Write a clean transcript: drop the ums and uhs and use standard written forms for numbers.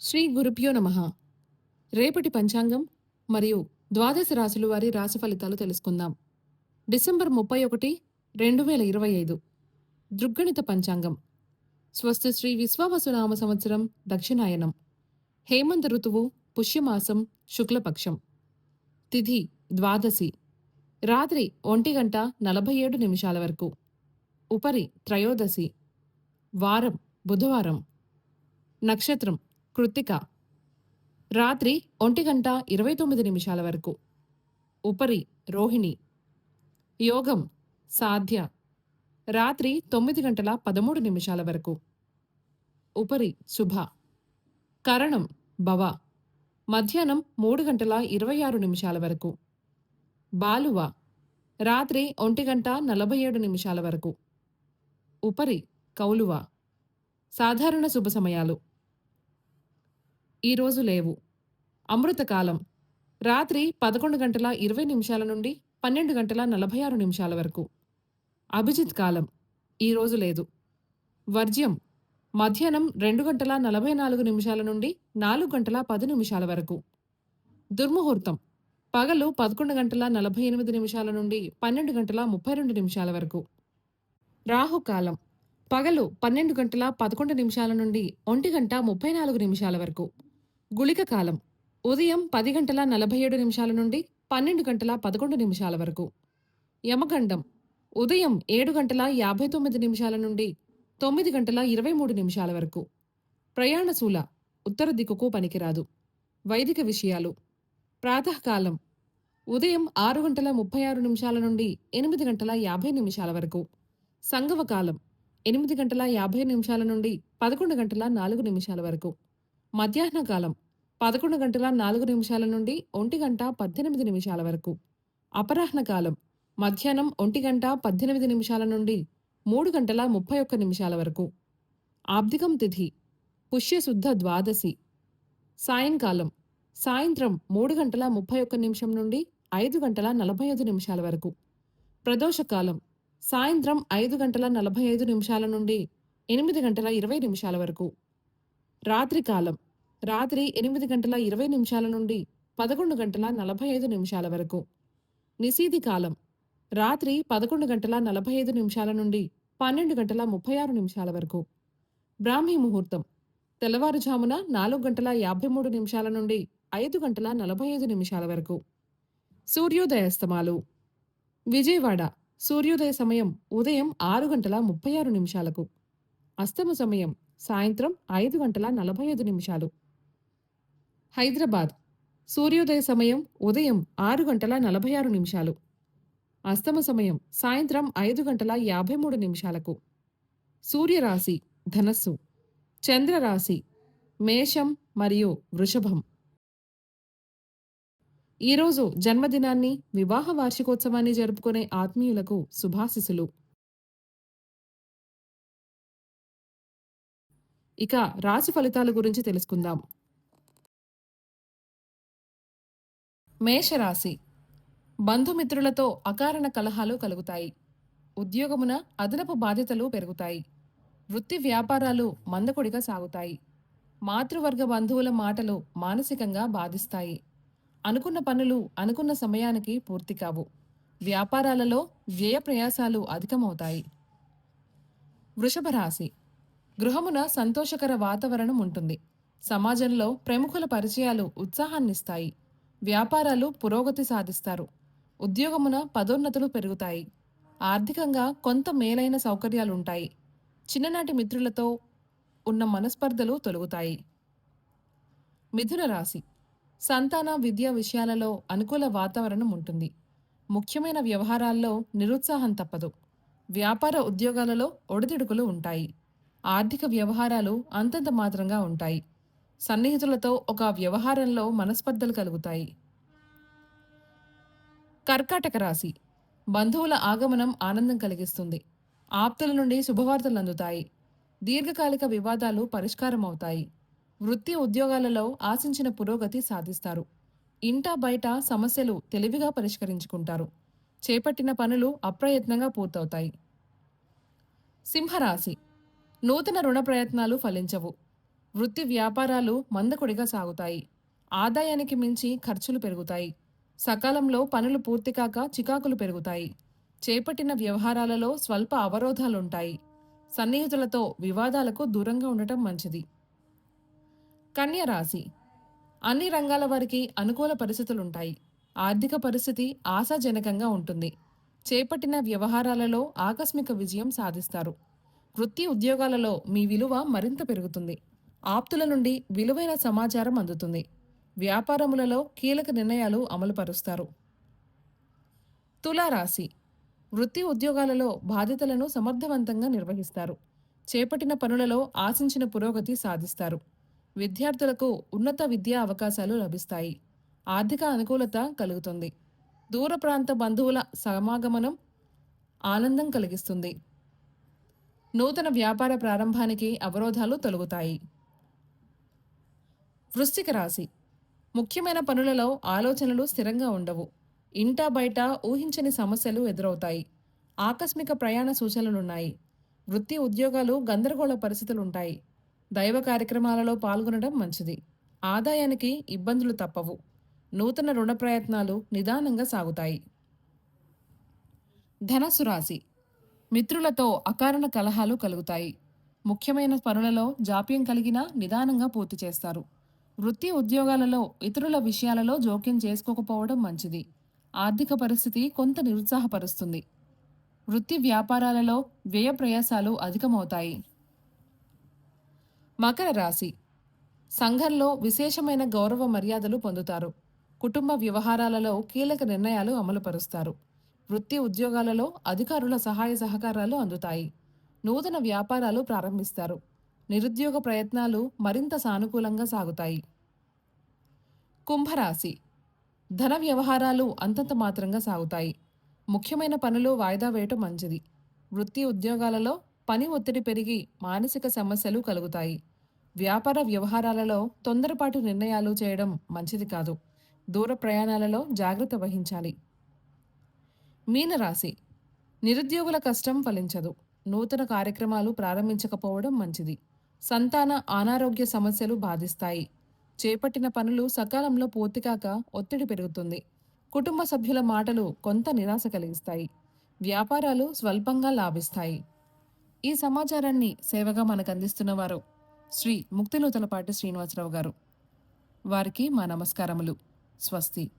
శ్రీ గురుభ్యో నమః. రేపటి పంచాంగం మరియు ద్వాదశ రాశుల వారి రాశి ఫలితాలు తెలుసుకుందాం. డిసెంబర్ 31, 2025 దృగ్గణిత పంచాంగం. స్వస్తి శ్రీ విశ్వావసునామ సంవత్సరం దక్షిణాయనం. హేమంత ఋతువు పుష్యమాసం శుక్లపక్షం. తిథి ద్వాదశి. రాత్రి 1:47 వరకు. ఉపరి త్రయోదశి. వారం బుధవారం. నక్షత్రం కృత్తిక. రాత్రి 1:29 వరకు. ఉపరి రోహిణి. యోగం సాధ్య. రాత్రి 9:13 వరకు. ఉపరి శుభ. కరణం భవ. మధ్యాహ్నం 3:26 వరకు. బాలువ. రాత్రి 1:47 వరకు. ఉపరి కౌలువ. సాధారణ శుభ సమయాలు ఈరోజు లేవు. అమృతకాలం రాత్రి 11:20 నుండి 12:46 వరకు. అభిజిత్ కాలం ఈరోజు లేదు. వర్జ్యం మధ్యాహ్నం 2:44 నుండి 4:10 వరకు. దుర్ముహూర్తం పగలు 11:48 నుండి 12:32 వరకు. రాహుకాలం పగలు 12:11 నుండి 1:34 వరకు. గుళిక కాలం ఉదయం 10:47 నుండి 12:11 వరకు. యమగండం ఉదయం 7:59 నుండి 9:23 వరకు. ప్రయాణశూల ఉత్తర దిక్కుకు పనికిరాదు. వైదిక విషయాలు ప్రాతకాలం ఉదయం 6:36 నుండి 8:50 వరకు. సంగవకాలం 8:50 నుండి 11:04 వరకు. మధ్యాహ్న కాలం 11:04 నుండి 1:18 వరకు. అపరాహ్న కాలం మధ్యాహ్నం 1:18 నుండి 3:31 వరకు. ఆబ్దికం తిథి పుష్యశుద్ధ ద్వాదశి. సాయంకాలం సాయంత్రం 3:31 నుండి 5:45 వరకు. ప్రదోషకాలం సాయంత్రం 5:45 నుండి 8:20 వరకు. రాత్రికాలం రాత్రి 8:20 నుండి 11:45 వరకు. నిశీధి కాలం రాత్రి 11:45 నుండి 12:36 వరకు. బ్రాహ్మీ ముహూర్తం తెల్లవారుజామున 4:53 నుండి 5:45 వరకు. సూర్యోదయాస్తమాలు విజయవాడ సూర్యోదయ సమయం ఉదయం 6:36. అస్తమ సమయం సాయంత్రం 5:45. హైదరాబాద్ సూర్యోదయ సమయం ఉదయం 6:46. అస్తమ సమయం సాయంత్రం 5:53. సూర్యరాశి ధనస్సు. చంద్రరాశి మేషం మరియు వృషభం. ఈరోజు జన్మదినాన్ని వివాహ వార్షికోత్సవాన్ని జరుపుకునే ఆత్మీయులకు శుభాశిసులు. ఇక రాశి ఫలితాల గురించి తెలుసుకుందాం. మేషరాశి బంధుమిత్రులతో అకారణ కలహాలు కలుగుతాయి. ఉద్యోగమున అదనపు బాధ్యతలు పెరుగుతాయి. వృత్తి వ్యాపారాలు మందకొడిగా సాగుతాయి. మాతృవర్గ బంధువుల మాటలు మానసికంగా బాధిస్తాయి. అనుకున్న పనులు అనుకున్న సమయానికి పూర్తి కావు. వ్యాపారాలలో వ్యయ ప్రయాసాలు అధికమవుతాయి. వృషభ రాశి గృహమున సంతోషకర వాతావరణం ఉంటుంది. సమాజంలో ప్రముఖుల పరిచయాలు ఉత్సాహాన్నిస్తాయి. వ్యాపారాలు పురోగతి సాధిస్తారు. ఉద్యోగమున పదోన్నతులు పెరుగుతాయి. ఆర్థికంగా కొంత మేలైన సౌకర్యాలుంటాయి. చిన్ననాటి మిత్రులతో ఉన్న మనస్పర్ధలు తొలగుతాయి. మిథున రాశి సంతాన విద్యా విషయాలలో అనుకూల వాతావరణం ఉంటుంది. ముఖ్యమైన వ్యవహారాల్లో నిరుత్సాహం తప్పదు. వ్యాపార ఉద్యోగాలలో ఒడిదుడుకులు ఉంటాయి. ఆర్థిక వ్యవహారాలు అంతంత మాత్రంగా ఉంటాయి. సన్నిహితులతో ఒక వ్యవహారంలో మనస్పర్ధలు కలుగుతాయి. కర్కాటక రాశి బంధువుల ఆగమనం ఆనందం కలిగిస్తుంది. ఆప్తుల నుండి శుభవార్తలు అందుతాయి. దీర్ఘకాలిక వివాదాలు పరిష్కారమవుతాయి. వృత్తి ఉద్యోగాలలో ఆశించిన పురోగతి సాధిస్తారు. ఇంటా బయట సమస్యలు తెలివిగా పరిష్కరించుకుంటారు. చేపట్టిన పనులు అప్రయత్నంగా పూర్తవుతాయి. సింహరాశి నూతన రుణ ప్రయత్నాలు ఫలించవు. వృత్తి వ్యాపారాలు మందకొడిగా సాగుతాయి. ఆదాయానికి మించి ఖర్చులు పెరుగుతాయి. సకాలంలో పనులు పూర్తి కాక చికాకులు పెరుగుతాయి. చేపట్టిన వ్యవహారాలలో స్వల్ప అవరోధాలుంటాయి. సన్నిహితులతో వివాదాలకు దూరంగా ఉండటం మంచిది. కన్య రాశి. అన్ని రంగాల వారికి అనుకూల పరిస్థితులుంటాయి. ఆర్థిక పరిస్థితి ఆశాజనకంగా ఉంటుంది. చేపట్టిన వ్యవహారాలలో ఆకస్మిక విజయం సాధిస్తారు. వృత్తి ఉద్యోగాలలో మీ విలువ మరింత పెరుగుతుంది. ఆప్తుల నుండి విలువైన సమాచారం అందుతుంది. వ్యాపారములలో కీలక నిర్ణయాలు అమలుపరుస్తారు. తులారాశి. వృత్తి ఉద్యోగాలలో బాధ్యతలను సమర్థవంతంగా నిర్వహిస్తారు. చేపట్టిన పనులలో ఆశించిన పురోగతి సాధిస్తారు. విద్యార్థులకు ఉన్నత విద్యా అవకాశాలు లభిస్తాయి. ఆర్థిక అనుకూలత కలుగుతుంది. దూర ప్రాంత బంధువుల సమాగమనం ఆనందం కలిగిస్తుంది. నూతన వ్యాపార ప్రారంభానికి అవరోధాలు తొలగుతాయి. వృశ్చిక రాశి. ముఖ్యమైన పనులలో ఆలోచనలు స్థిరంగా ఉండవు. ఇంటా బయట ఊహించని సమస్యలు ఎదురవుతాయి. ఆకస్మిక ప్రయాణ సూచనలున్నాయి. వృత్తి ఉద్యోగాలు గందరగోళ పరిస్థితులుంటాయి. దైవ కార్యక్రమాలలో పాల్గొనడం మంచిది. ఆదాయానికి ఇబ్బందులు తప్పవు. నూతన రుణ ప్రయత్నాలు నిదానంగా సాగుతాయి. ధనస్సు రాశి. మిత్రులతో అకారణ కలహాలు కలుగుతాయి. ముఖ్యమైన పనులలో జాప్యం కలిగినా నిదానంగా పూర్తి చేస్తారు. వృత్తి ఉద్యోగాలలో ఇతరుల విషయాలలో జోక్యం చేసుకోకపోవడం మంచిది. ఆర్థిక పరిస్థితి కొంత నిరుత్సాహపరుస్తుంది. వృత్తి వ్యాపారాలలో వ్యయ ప్రయాసాలు అధికమవుతాయి. మకర రాశి. సంఘంలో విశేషమైన గౌరవ మర్యాదలు పొందుతారు. కుటుంబ వ్యవహారాలలో కీలక నిర్ణయాలు అమలుపరుస్తారు. వృత్తి ఉద్యోగాలలో అధికారుల సహాయ సహకారాలు అందుతాయి. నూతన వ్యాపారాలు ప్రారంభిస్తారు. నిరుద్యోగ ప్రయత్నాలు మరింత సానుకూలంగా సాగుతాయి. కుంభరాశి. ధన వ్యవహారాలు అంతంత మాత్రంగా సాగుతాయి. ముఖ్యమైన పనులు వాయిదా వేయటం మంచిది. వృత్తి ఉద్యోగాలలో పని ఒత్తిడి పెరిగి మానసిక సమస్యలు కలుగుతాయి. వ్యాపార వ్యవహారాలలో తొందరపాటు నిర్ణయాలు చేయడం మంచిది కాదు. దూర ప్రయాణాలలో జాగ్రత్త వహించాలి. మీనరాశి. నిరుద్యోగుల కష్టం ఫలించదు. నూతన కార్యక్రమాలు ప్రారంభించకపోవడం మంచిది. సంతాన అనారోగ్య సమస్యలు బాధిస్తాయి. చేపట్టిన పనులు సకాలంలో పూర్తికాక ఒత్తిడి పెరుగుతుంది. కుటుంబ సభ్యుల మాటలు కొంత నిరాశ కలిగిస్తాయి. వ్యాపారాలు స్వల్పంగా లాభిస్తాయి. ఈ సమాచారాన్ని సేవగా మనకు అందిస్తున్నవారు శ్రీ ముక్తినూతలపాటి శ్రీనివాసరావు గారు. వారికి మా నమస్కారములు. స్వస్తి.